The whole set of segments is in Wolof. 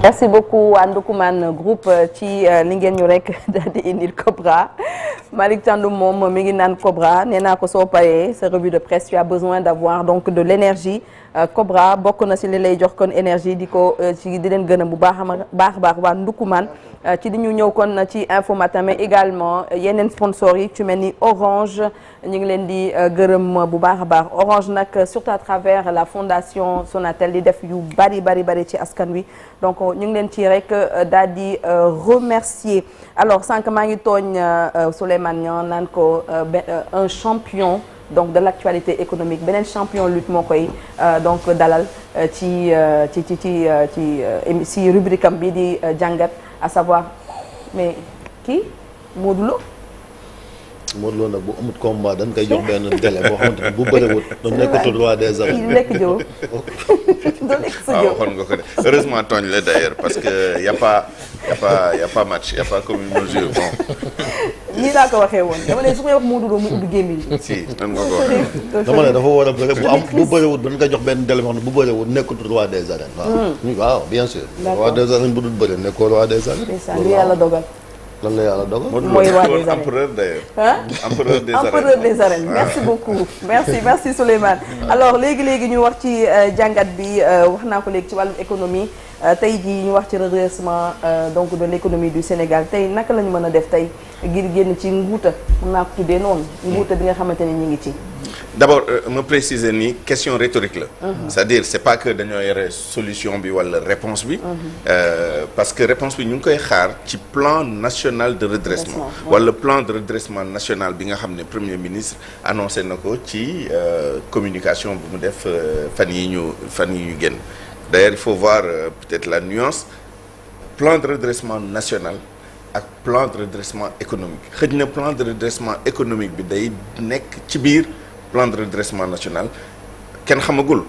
merci beaucoup Ndoukoumane groupe ci li ngeen ñu rek daal di indil Cobra Malick Thiandoum moom mi ngi naan Cobra nee naa ko soo paree sa revue de presse tu as besoin d'avoir donc de l'énergie Cobra bokk na si li lay jox kon énergie di ko ci di leen gën a bu baax waa Ndoukoumane ci di ñu ñëw kon ci Info Matin mais également yeneen sponsors yi ci mel ni Orange ñu ngi leen di gërëm bu baax a baax Orange nag surtout à travers la fondation Sonatel di def yu bari ci askan wi donc ñu ngi leen ci rek daal di remercier alors sànq maa ngi tooñ Souleymane Niang naan ko un champion donc de l'actualité économique beneen champion lutte moo koy donc dalal ci rubrique am bi di jàngat à savoir mais kii Modou Lo. Modou Lo nag bu amut combat dañ koy jox benn délai boo xamante ne bu bëriwul. doon nekkatul roi des arènes. kii lekk jëw. doon lekk sa jëw waaw waxoon nga ko de heureusement tooñ la d'ailleurs parce que y a pas match y a pas commune mesure bon. nii laa ko waxee woon dama ne su may wax Modou Lo mu ubbi gémmiñ. si nan nga ko waxee. dama ne dafa war a bëri bu bëriwul dañ koy jox benn délai boo xam ne bu bëriwul nekkatul roi des arènes. waaw bien sûr. roi des arènes bu dul bëri nekkoo roi des arènes. ndeysaan li yàlla dogal. lan la yàlla dogal. mooy roi des arènes empereur d'ailleurs. empereur des arènes merci beaucoup merci Souleymane. alors léegi ñu wax ci jàngat bi wax naa ko léegi ci wàllum économie tey jii ñu wax ci redressement donc de l'économie du Sénégal tey naka la ñu mën a def tey ngir génn ci nguuta mën naa ko tuddee noonu. nguuta bi nga xamante ne ñu ngi ci. d'abord ma préciser ni question rhétorique la. c'est-à-dire c'est pas que dañoo yore solution bi wala réponse bi. parce que réponse bi ñu ngi koy xaar ci plan national de redressement. wala plan de redressement national bi nga xam ne premier ministre annoncé na ko ci communication bu mu def fan yi ñu génn. d'ailleurs il faut voir peut-être la nuance plan de redressement national ak plan de redressement économique xëj na plan de redressement économique bi day nekk ci biir. plan de redressement national kenn xamagul.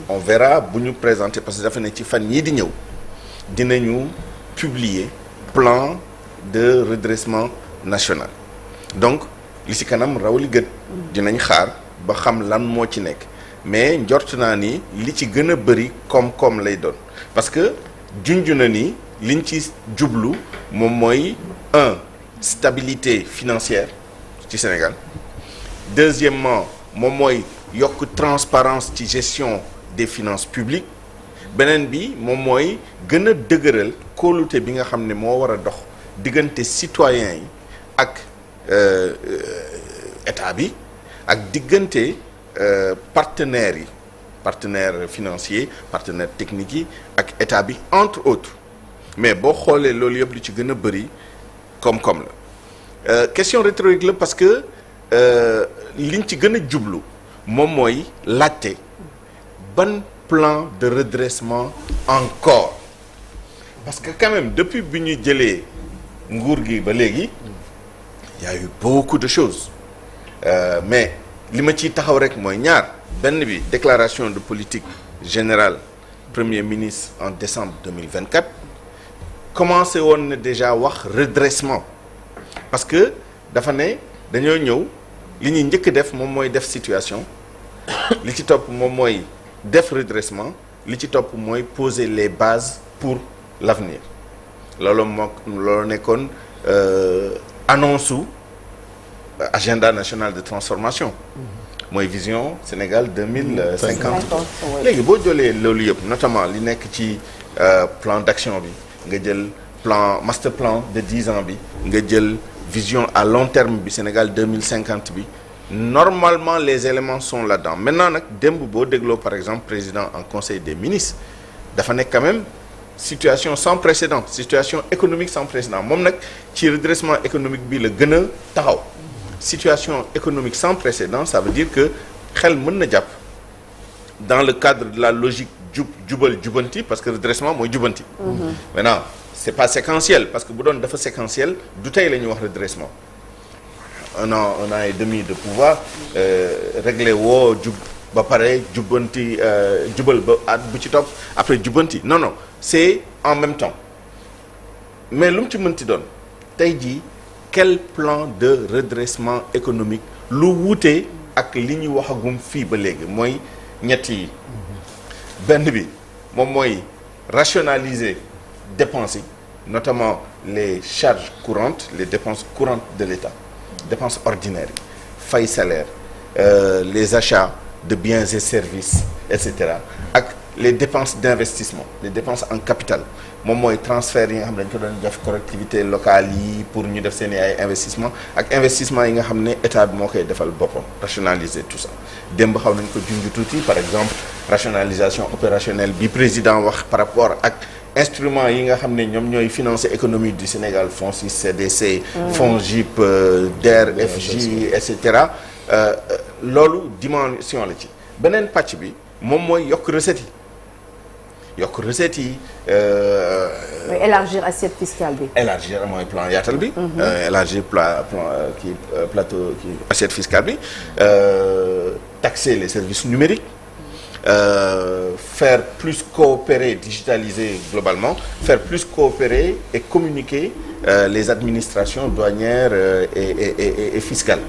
on verra bu ñu présenter parce que dafa ne ci fan yii di ñëw dinañu publier plan de redressement national donc li ci kanam raw li gët. dinañ xaar ba xam lan moo ci nekk mais njort naa ni li ci gën a bëri koom-koom lay doon parce que junj na ni liñ ci jublu moom mooy stabilité financière ci Sénégal deuxièmement moom mooy yokk transparence ci gestion des finances publiques beneen bi moom mooy gën a dëgëral kóolute bi nga xam ne moo war a dox diggante citoyens yi ak état bi ak diggante partenaires financiers partenaires techniques yi ak état bi entre autres mais boo xoolee loolu yëpp lu ci gën a bëri koom-koom la question rhétorique la parce que liñ ci gën a jublu moom mooy laajte ban plan de redressement encore parce que quand même depuis bi ñu jëlee nguur gi ba léegi y a eu beaucoup de choses mais li ma ciy taxaw rek mooy ñaar benn bi déclaration de politique générale premier ministre en décembre 2024 commencé woon na déjà wax redressement parce que dafa ne dañoo ñëw li ñuy njëkk def moom mooy def situation li ci topp moom mooy def redressement li ci topp mooy poser les bases pour l'avenir loolu nekkoon annonce su agenda national de transformation mooy vision Sénégal 2050 léegi boo jëlee loolu yëpp notamment li nekk ci plan d'action bi nga jël master plan de 10 ans bi nga jël vision à long terme bi Sénégal 2050 bi normalement les éléments sont là-dedans maintenant nag démb boo dégloo par exemple président en conseil des ministres dafa nekk quand même situation sans précédent situation économique sans précédent moom nag ci redressement économique bi la gën a taxaw situation économique sans précédent ça veut dire que xel mën na jàpp dans le cadre de la logique jubal jubanti parce que redressement mooy jubanti maintenant c'est pas séquentiel parce que bu doon dafa séquentiel du tey la ñuy wax redressement un an et demi de pouvoir régler woo ba pare jubbanti jubal ba at bu ci topp après jubbanti non c'est en même temps mais lu mu ci mënti doon tey jii quel plan de redressement économique lu wuute ak li ñu waxagum fii ba léegi mooy ñett yi benn bi moom mooy rationaliser dépenses yi notamment les charges courantes les dépenses courantes de l'État dépenses ordinaires yi fay salaire les achats de biens et services et cetera ak les dépenses d'investissement les dépenses en capital moom mooy transfert yi nga xam ne dañ ko doon def collectivité locale yi pour ñu def seen ay investissement ak investissement yi nga xam ne état bi moo koy defal boppam rationaliser tout ça démb xaw nañ ko junj tuuti par exemple rationalisation opérationnelle bi président wax par rapport ak instruments yi nga xam ne ñoom ñooy financer économie du Sénégal FONSIS CDC FONGIP DER FJ et cetera loolu dimension la ci beneen pàcc bi moom mooy yokk recettes yi élargir assiette fiscale bi. élargir mooy plan yaatal bi. élargir plateau assiette fiscale bi taxer les services numériques. Faire plus coopérer digitaliser globalement faire plus coopérer et communiquer les administrations douanières et fiscales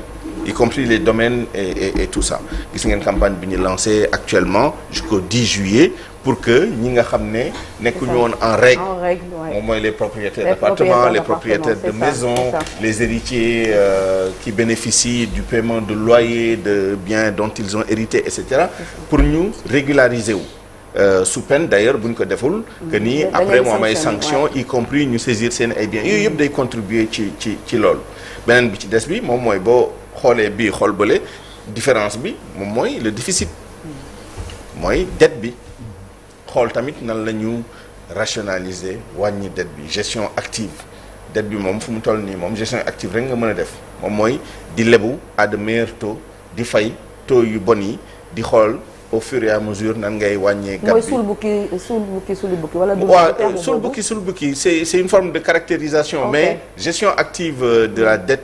y compris les domaines et tout ça gis ngeen campagne bi ñu lancé actuellement jusqu'au 10 juillet pour que ñi nga xam ne nekkuñu woon en règle moom mooy les propriétaires d'appartements les propriétaires de maisons les héritiers qui bénéficient du paiement de loyer de biens dont ils ont hérité et cetera pour ñu régulariser wu sous peine d'ailleurs bu ñu ko deful que ni après moo am ay sanctions y compris ñu saisir seen ay biens yooyu yëpp day contribuer ci loolu beneen bi ci des bi moom mooy boo xoolee bii xool bële différence bi moom mooy le déficit mooy dette bi xool tamit nan la ñu rationaliser wàññi dette bi gestion active dette bi moom fu mu toll nii moom gestion active rek nga mën a def moom mooy di lebu à de meilleurs taux di fay taux yu bon yi di xool au fur et à mesure nan ngay wàññee gab bi mooy suul bukki wala waaw suul bukki c'est une forme de caractérisation mais gestion active de la dette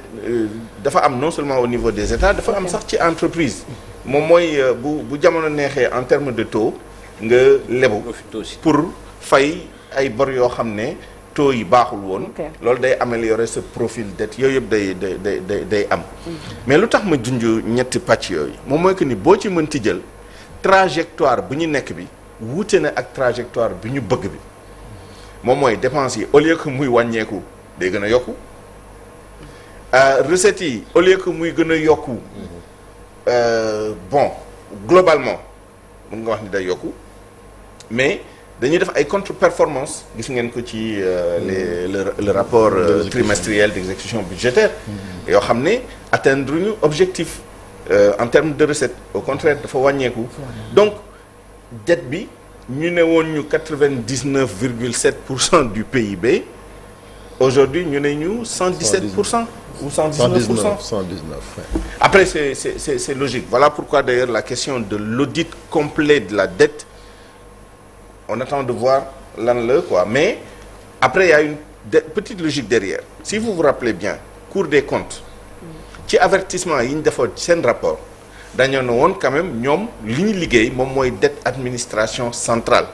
dafa am non seulement au niveau des États dafa am sax ci entreprise moom mooy bu jamono neexee en termes de taux nga lebu pour fay ay bor yoo xam ne taux yi baaxul woon loolu day améliorer ce profil dette yooyu yëpp day am mais lu tax ma junj ñetti pàcc yooyu moom mooy que ni boo ci mënti jël trajectoire bu ñu nekk bi wuute na ak trajectoire bi ñu bëgg bi moom mooy dépenses yi au lieu que muy wàññeeku day gën a yokku recettes yi au lieu que muy gën a yokku bon globalement mën nga wax ni day yokku mais dañuy def ay contre-performance gis ngeen ko ci le rapport trimestriel d'exécution budgétaire yoo xam ne atteindre ñu objectif en termes de recettes au contraire dafa wàññeeku donc dette bi ñu ne woon ñu 99,7% du PIB aujourd'hui ñu ne ñu 117% ou 119%. 119. Après c'est logique. Voilà pourquoi d'ailleurs la question de l'audit complet de la dette on attend de voir lan la quoi mais après il y a une petite logique derrière. Si vous vous rappelez bien Cour des comptes ci avertissement yi ñu defoon seen rapport dañoo ne woon quand même ñoom li ñu liggéey moom mooy dette administration centrale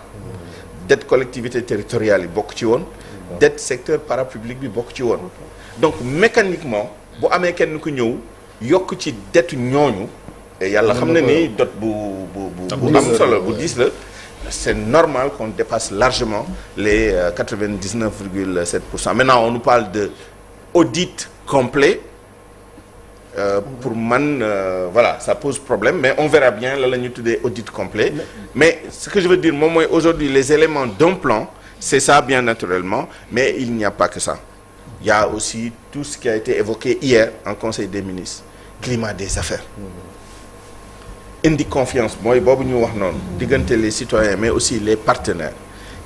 dette collectivité territoriale yi bokk ci woon dette secteur parapublic bi bokk ci woon donc mécaniquement bu amee kenn ku ñëw yokk ci dette ñooñu et yàlla xam na ni dot bu am solo bu diis la c'est normal qu'on dépasse largement les 99,7%. Maintenant on nous parle de audit complet pour man voilà ça pose problème mais on verra bien la ñuy tuddee audit complet mais ce que je veux dire moom mooy aujourd'hui les éléments d'un plan c'est ça bien naturellement mais il n'y a pas que ça il y a aussi tout ce qui a été évoqué hier en Conseil des ministres climat des affaires indi confiance mooy boobu ñu wax noonu diggante les citoyens mais aussi les partenaires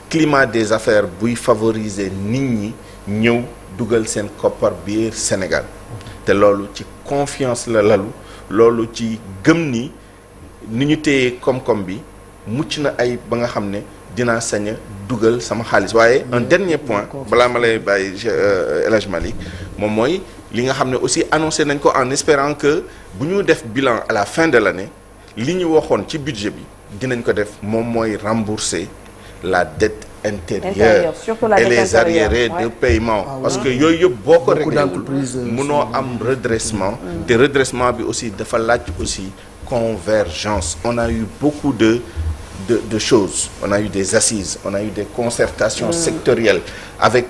climat des affaires buy favoriser nit ñi ñëw dugal seen koppar biir Sénégal te loolu ci confiance la lalu loolu ci gëm ni ñu téye koom-koom bi mucc na ay ba nga xam ne dinaa sañ a dugal sama xaalis waaye un dernier point balaa ma lay bàyyi El Hadj Malick moom mooy li nga xam ne aussi annoncé nañ ko en espérant que bu ñu def bilan à la fin de l'année li ñu waxoon ci budget bi dinañ ko def moom mooy rembourser la dette intérieure et les arriérés de paiement parce que yooyu yëpp boo ko réglewul mënoo am redressement te redressement bi aussi dafa laaj aussi convergence on a eu beaucoup de de choses. On a eu des assises, on a eu des concertations sectorielles avec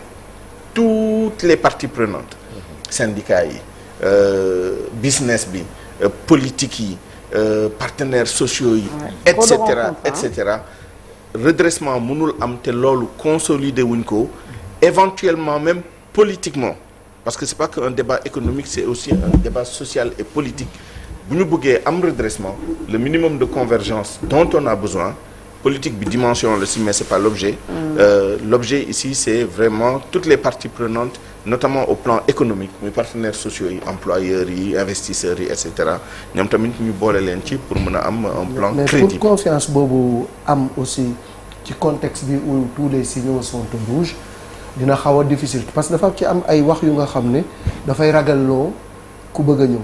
toutes les parties prenantes, syndicats yi, business bi, politique yi, partenaires sociaux yi, etc. Redressement mënul am te loolu consolider wuñ ko, éventuellement même politiquement, parce que c'est pas qu'un débat économique, c'est aussi un débat social et politique. Bu ñu bëggee am redressement, le minimum de convergence dont on a besoin, politique bi dimension la si, mais c'est pas l'objet. L'objet ici, c'est vraiment toutes les parties prenantes, notamment au plan économique, muy partenaires sociaux yi, employeurs yi, investisseurs yi, etc. ñoom tamit ñu boole leen ci pour mën a am un plan crédible. Mais pour confiance boobu am aussi ci contexte bi où tous les signaux sont au rouge, dina xaw a difficile parce que dafa ci am ay wax yu nga xam ne dafay ragalloo ku bëgg a ñëw.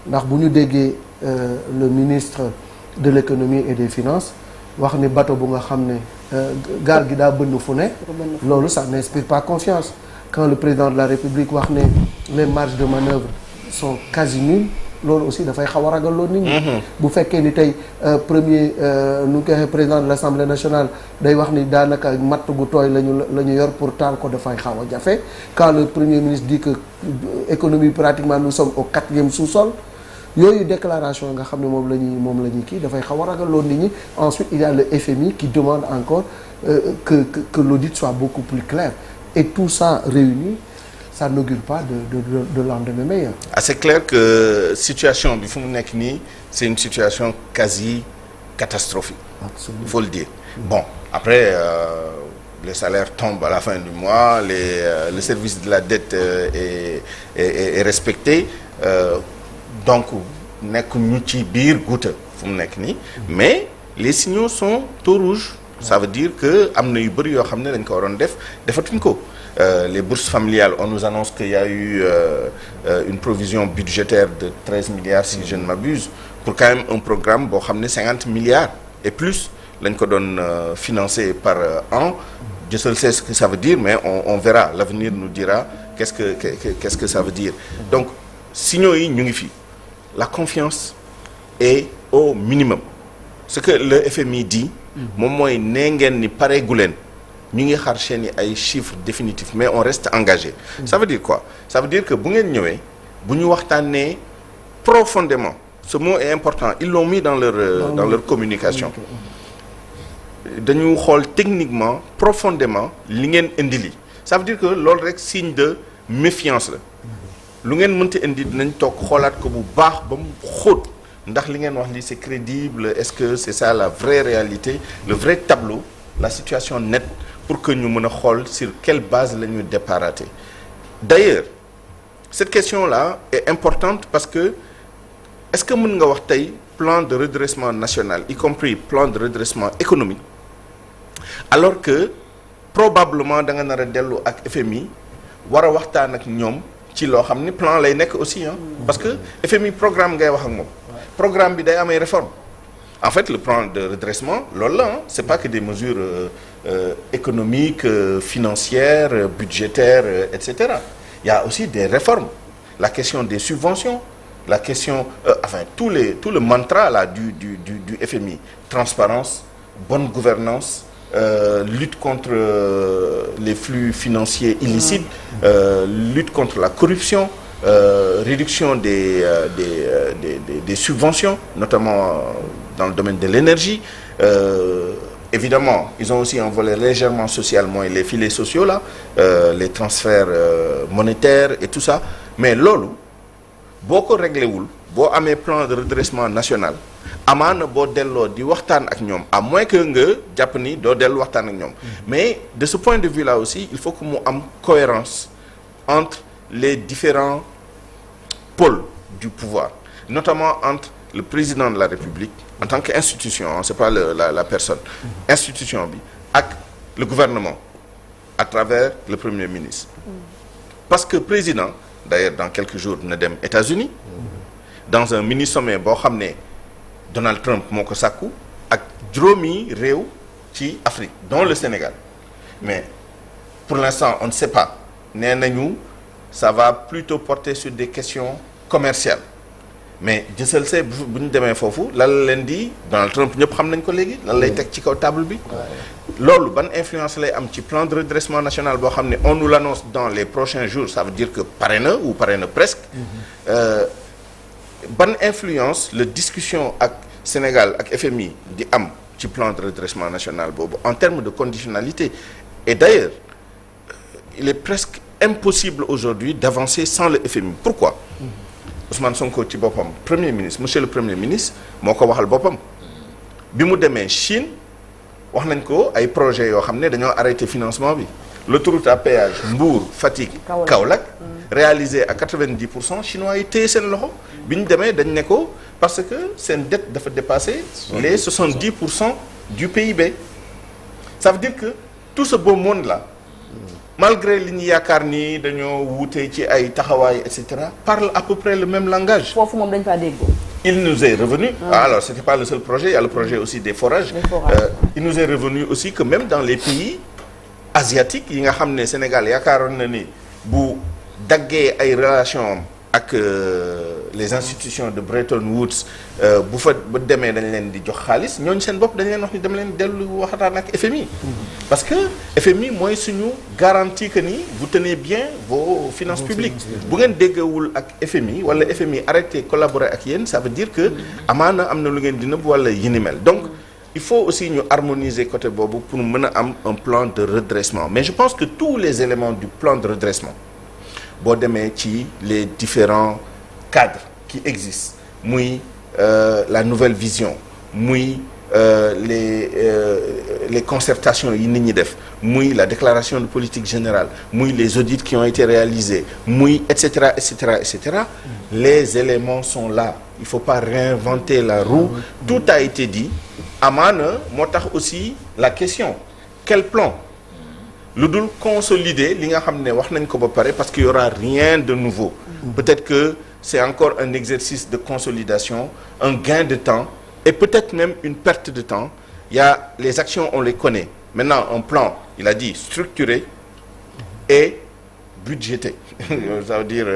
Ndax bu ñu déggee le ministre de l'économie et des finances wax ni bateau bu nga xam ne gaal gi daa bënn fu ne loolu ça n'inspire pas confiance. Quand le président de la République wax ne les marges de manœuvre sont quasi nulles loolu aussi dafay xaw a ragalloo nit ñi. Bu fekkee ni tey premier nu ñu koy waxee président de l'Assemblée nationale day wax ni daanaka matt gu tooy la ñu yor pour taal ko dafay xaw a jafe. Quand le premier ministre dit que économie pratiquement nous sommes au 4e sous-sol. Yooyu déclaration nga xam ne moom la ñuy kii dafay xaw a ragaloon nit ñi. Ensuite il y a le FMI qui demande encore que l'audit soit beaucoup plus clair et tout ça réuni ça n'augure pas de lendemain meilleur. C'est clair que situation bi fu mu nekk nii c'est une situation quasi catastrophique. Absolument. Il faut le dire. Bon après les salaires tombent à la fin du mois, le service de la dette est respecté. Donc nekk ñu ci biir guuta fu mu nekk nii mais les signaux sont au rouge. Ça veut dire que am na yu bëri yoo xam ne dañ ko waroon defatuñ ko. Les bourses familiales, on nous annonce qu'il y a eu une provision budgétaire de 13 milliards si je ne m'abuse pour quand même un programme boo xam ne 50 milliards et plus lañ ko doon financé par an. Je seul sais ce que ça veut dire mais on verra, l'avenir nous dira qu'est-ce que ça veut dire. Donc signaux yi ñu ngi fi. La confiance est au minimum. Ce que le FMI dit moom mooy nee ngeen ni pareegu leen ñu ngi xaar seen ay chiffres définitifs mais on reste engagé. Ça veut dire quoi? Ça veut dire que bu ngeen ñëwee bu ñu waxtaanee profondément, ce mot est important, ils l'ont mis dans leur communication. Dañu xool techniquement profondément li ngeen indi li. Ça veut dire que loolu rek signe de méfiance la. Lu ngeen mënti indi dinañ toog xoolaat ko bu baax ba mu xóot ndax li ngeen wax li c'est crédible, est-ce que c'est ça la vraie réalité, le vrai tableau, la situation nette pour que ñu mën a xool sur quelle base la ñu déparater. D'ailleurs cette question-là est importante parce que est-ce que mën nga wax tey plan de redressement national y compris plan de redressement économique alors que probablement da nga nar a dellu ak FMI war a waxtaan ak ñoom ci loo xam ni plan lay nekk aussi parce que FMI programme ngay wax ak moom programme bi day amay réforme. En fait le plan de redressement loolu la c'est pas que des mesures économiques, financières, budgétaires, etc. Il y a aussi des réformes, la question des subventions, la question tout le mantra là du FMI, transparence, bonne gouvernance, lutte contre les flux financiers illicites, lutte contre la corruption, réduction des subventions, notamment dans le domaine de l'énergie. Évidemment, ils ont aussi un volet légèrement social, mooy les filets sociaux là, les transferts monétaires et tout ça. Mais loolu boo ko réglé wul boo amee plan de redressement national amaana boo delloo di waxtaan ak ñoom à moins que nga jàpp ni doo dellu waxtaan ak ñoom. Mais de ce point de vue là aussi il faut que mu am cohérence entre les différents pôles du pouvoir, notamment entre le président de la République en tant qu'institution, c'est pas la personne, institution bi ak le gouvernement à travers le premier ministre. Parce que président d'ailleurs dans quelques jours dina dem États-Unis dans un mini sommet boo xam ne Donald Trump moo ko sàkku ak juróomi réew ci Afrique dont le Sénégal. Mais pour l'instant on ne sait pas, nee nañu ça va plutôt porter sur des questions commerciales. mais jësal see bu ñu demee foofu lan la leen di Donald Trump ñëpp xam nañ ko léegi lan lay teg ci kaw table bi. loolu ban influence lay am ci plan de redressement national boo xam ne on nous l'annonce dans les prochains jours ça veut dire que pare na ou pare na presque. ban influence la discussion ak Sénégal ak FMI di am ci plan de redressement national boobu en termes de conditionnalité et d'ailleurs il est presque impossible aujourd'hui d'avancer sans le FMI pourquoi Ousmane Sonko ci boppam premier ministre monsieur le premier ministre moo ko waxal boppam bi mu demee Chine wax nañ ko ay projets yoo xam ne dañoo arrêté financement bi l'autoroute à péage Mbour Fatick Kaolack réalisé à 90% chinois yi téye seen loxo bi ñu demee dañ ne ko parce que seen dette dafa dépasser les 70% du PIB ça veut dire que tout ce beau monde là malgré li ñu yaakaar ni dañoo wuute ci ay taxawaay et cetera parle à peu près le même langage. foofu moom dañ faa déggoo. il nous est revenu alors c'était pas le seul projet il y a le projet aussi des forages. Il nous est revenu aussi que même dans les pays asiatiques yi nga xam ne Sénégal yaakaaroon na ni bu daggee ay relations ak les institutions de Bretton Woods bu fa ba demee dañ leen di jox xaalis ñooñu seen bopp dañ leen wax ni dem leen dellu waxtaan ak FMI. parce que FMI mooy suñu garantie que ni vous tenez bien vos finances publiques bu ngeen déggawul ak FMI wala FMI arrêté collaborer ak yéen ça veut dire que amaana am na lu ngeen di nëbb wala yi ni mel donc il faut aussi ñu harmoniser côté boobu pour mën a am un plan de redressement mais je pense que tous les éléments du plan de redressement boo demee ci les différents cadres qui existent muy la nouvelle vision muy les concertations yi nit ñi def muy la déclaration de politique générale muy les audits qui ont été réalisés muy et cetera et cetera et cetera les éléments sont là il faut pas réinventer la roue tout a été dit amaana moo tax aussi la question quel plan lu dul consolider li nga xam ne wax nañ ko ba pare parce qu'il y aura rien de nouveau peut-être que c'est encore un exercice de consolidation un gain de temps et peut-être même une perte de temps il y a les actions on les connaît maintenant un plan il a dit structuré et budgété ça veut dire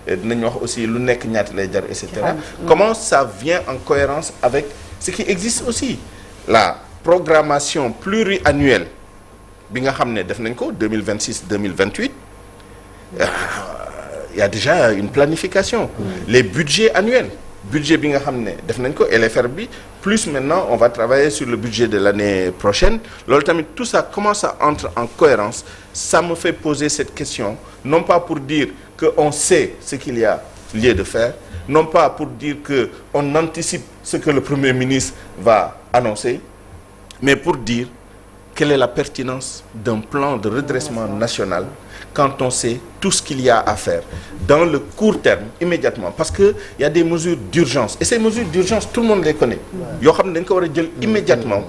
dinañ wax aussi lu nekk ñaata lay jar et cetera comment ça vient en cohérence avec ce qui existe aussi la programmation pluriannuelle bi nga xam ne def nañ ko 2026-2028 il y a déjà une planification les budgets annuels budget bi nga xam ne def nañ ko LFR bi plus maintenant on va travailler sur le budget de l'année prochaine loolu tamit tout ça comment ça entre en cohérence ça me fait poser cette question non pas pour dire que on sait ce qu'il y a lieu de faire non pas pour dire que on anticipe ce que le Premier ministre va annoncer mais pour dire quelle est la pertinence d'un plan de redressement national quand on sait tout ce qu'il y a à faire dans le court terme immédiatement parce que il y a des mesures d'urgence et ces mesures d'urgence tout le monde les connaît yoo xam ne dañ ko war a jël immédiatement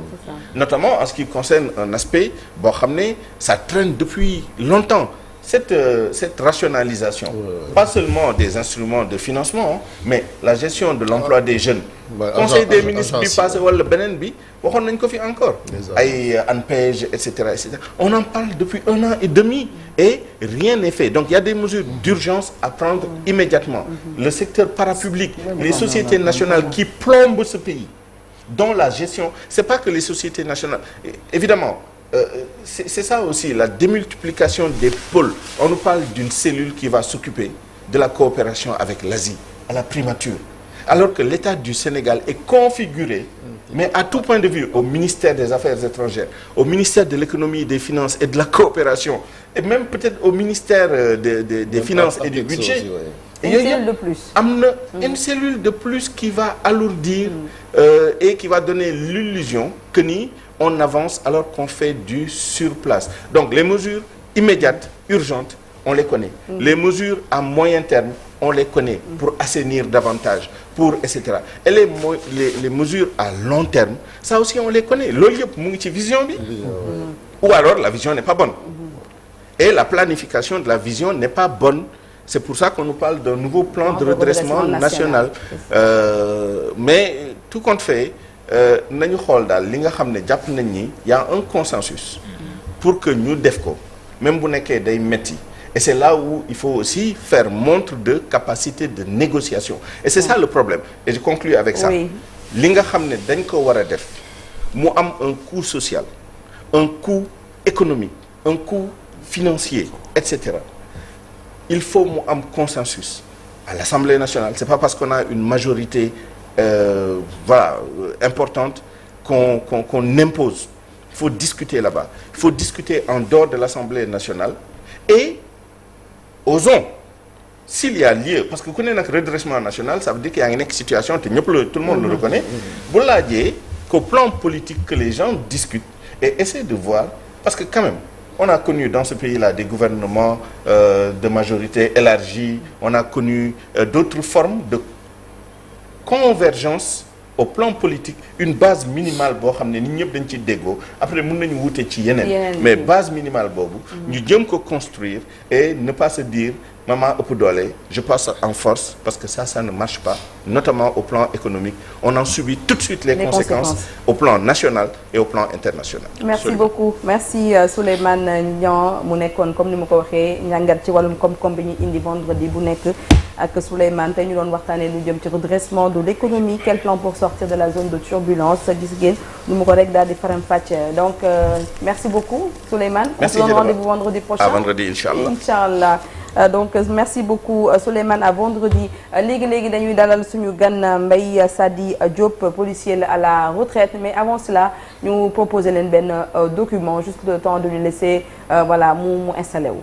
notamment en ce qui concerne un aspect boo xam ne ça traîne depuis longtemps cette rationalisation pas seulement des instruments de financement mais la gestion de l'emploi des jeunes conseil des ministres bi passé wala beneen bi waxoon nañ ko fi encore ay ANPEJ et cetera on en parle depuis 1 an et demi et rien n'est fait donc il y a des mesures d'urgence à prendre immédiatement le secteur parapublic les sociétés nationales qui plombent ce pays dont la gestion c'est pas que les sociétés nationales évidemment c'est ça aussi la démultiplication des pôles on nous parle d'une cellule qui va s'occuper de la coopération avec l'Asie à la primature alors que l'État du Sénégal est configuré mais à tout point de vue au ministère des Affaires étrangères au ministère de l'économie des finances et de la coopération et même peut-être au ministère des finances et du budget une cellule de plus am na une cellule de plus qui va alourdir et qui va donner l'illusion que ni on avance alors qu'on fait du surplace donc les mesures immédiates urgentes on les connaît les mesures à moyen terme on les connaît pour assainir davantage pour etc et les mesures à long terme ça aussi on les connaît loolu yëpp mu ngi ci vision bi ou alors la vision n'est pas bonne et la planification de la vision n'est pas bonne c'est pour ça qu'on nous parle d'un nouveau plan de redressement national mais tout compte fait nañu xool daal li nga xam ne jàpp nañ ni y a un consensus pour que ñu def ko même bu nekkee day metti et c'est là où il faut aussi faire montre de capacité de négociation et c'est ça le problème et je conclue avec ça li nga xam ne dañ ko war a def mu am un coût social un coût économique un coût financier etc. il faut mu am consensus à l'Assemblée nationale c'est pas parce qu'on a une majorité importante qu'on impose. Il faut discuter là-bas. Il faut discuter en dehors de l'Assemblée nationale et osons s'il y a lieu parce que ku ne nag redressement national ça veut dire qu'il y a une situation te ñëpp la tout le monde le reconnaît bu laajee qu'au plan politique que les gens discutent et essaient de voir parce que quand même on a connu dans ce pays-là des gouvernements de majorité élargie on a connu d'autres formes de convergence au plan politique une base minimale boo xam ne nit ñëpp dañ ci déggoo après mën nañu wute ci yeneen mais base minimale boobu ñu jëm ko construire et ne pas se dire maman ëpp doole je passe en force parce que ça ne marche pas notamment au plan économique on en subit tout de suite les conséquences au plan national et au plan international. Merci beaucoup merci Souleymane Niang mu nekkoon comme ni ma ko waxee njàngat ci wàllum koom-koom bi ñu indi vendredi bu nekk ak Souleymane tey ñu doon waxtaanee lu jëm ci redressement de l'économie quel plan pour sortir de la zone de turbulence gis ngeen nu mu ko rek daal di faram-fàcce donc merci beaucoup Souleymane. Merci on se donne rendez-vous vendredi prochain. À vendredi inchallah. Donc merci beaucoup Souleymane à vendredi léegi dañuy dalal suñu gan Mbaye Sadi Diop policier à la retraite mais avant cela ñu proposer leen benn document juste le temps de lui laisser mu installé wu.